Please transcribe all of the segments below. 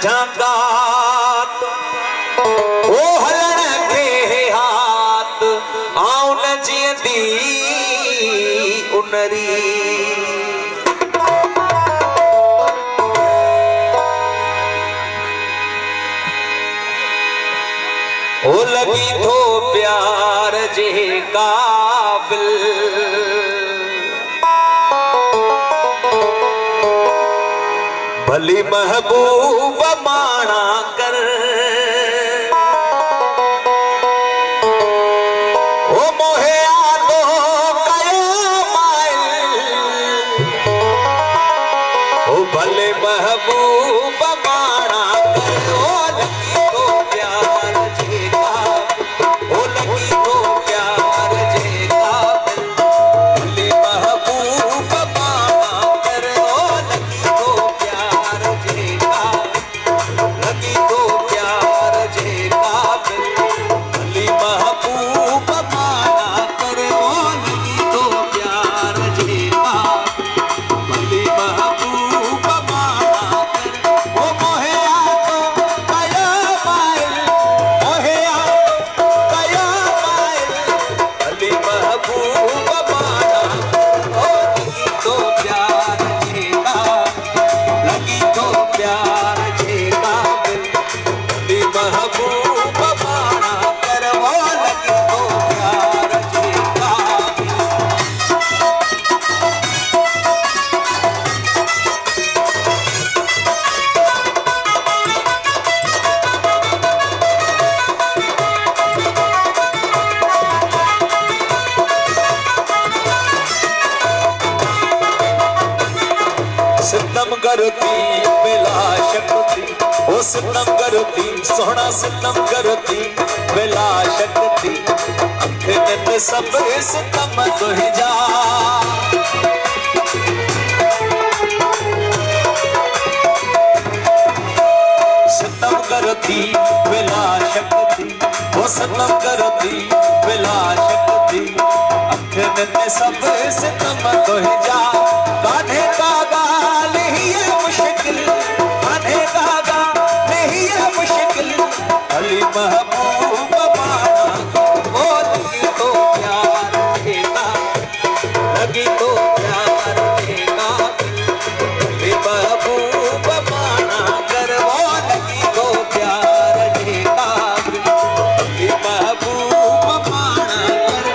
झांकात ओ हलण के हाथ आउन जींदी उनरी ओ लगी तो प्यार जे काबिल भली महबूब माना कर ओ मोहे आदो कयो माइल ओ भले महबूब माना कर ओ लगी तो प्यार जे काबिल ओ लगी तो प्यार जे काबिल भली महबूब माना कर ओ लगी तो लगी तो प्यार जे काबिल भली महबूब माना कर ओ लगी तो प्यार जे काबिल भली महबूब माना कर ओ मोहे आतो कया माइल मोहे आतो कया माइल भली महबूब माना ओ लगी तो प्यार जे काबिल लगी तो प्यार महबूब माना कर वो लगी तो प्यार जे काबिल सितम करती बिला शक्ति ओ सितम करती सोहना सितम करती बिला शक्ति अखिन सब सितम तुझा सितम करती बिला शक्ति ओ सितम करती बिला शक्ति अखिन सब सितम तुझा कान्हे का गाल ही है मुश्किल कान्हे का गाल ही है मुश्किल भली महबूब माना वो लगी तो प्यार जे काबिल लगी तो प्यार जे काबिल भली महबूब माना कर वो लगी तो प्यार जे काबिल भली महबूब माना कर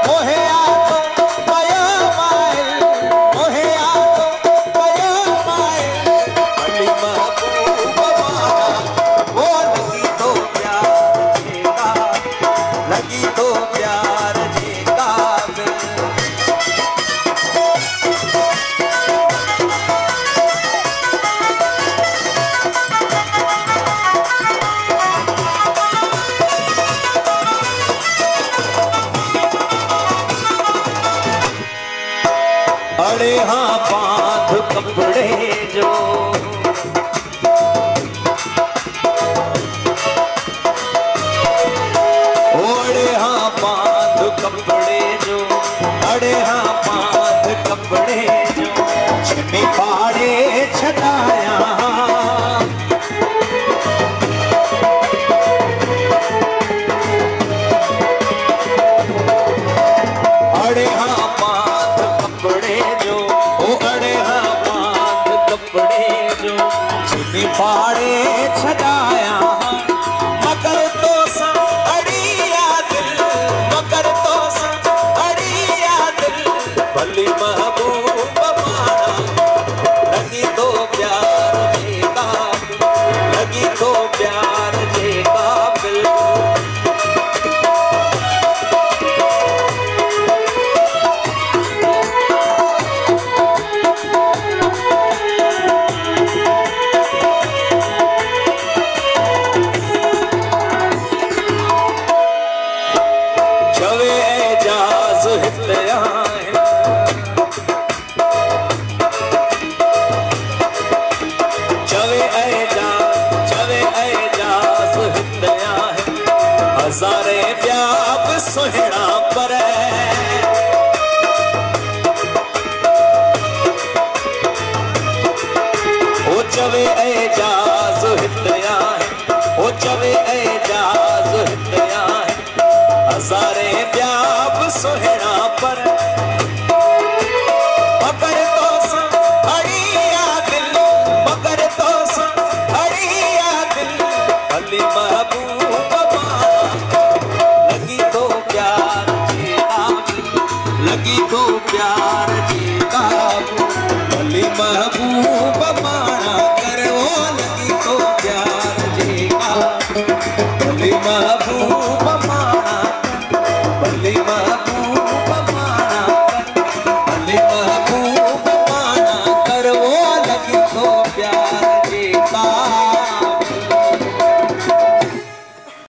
मोहे आतो कया माइल मोहे आतो कया माइल भली महबूब माना वो लगी तो प्यार जे काबिल लगी तो प्यार जे काबिल अरे हाँ बांध कपड़े जो ओड़े हाँ बांध कपड़े जो अरे हाँ बांध कपड़े जो छिमी पाड़े छटाया अरे हाँ बांध कपड़े जो ओ अरे हाँ बांध कपड़े जो छिमी पाड़े छटाया मगर तो अड़िया दिल मगर तो अड़िया दिल भली महबूब माना लगी तो प्यार जे काबिल लगी तो प्यार जे काबिल चवे एजाज हितया चवे एजाज हितया हजारे प्याब सुहिणा पर ओ चवे एजाज हितया है ओ चवे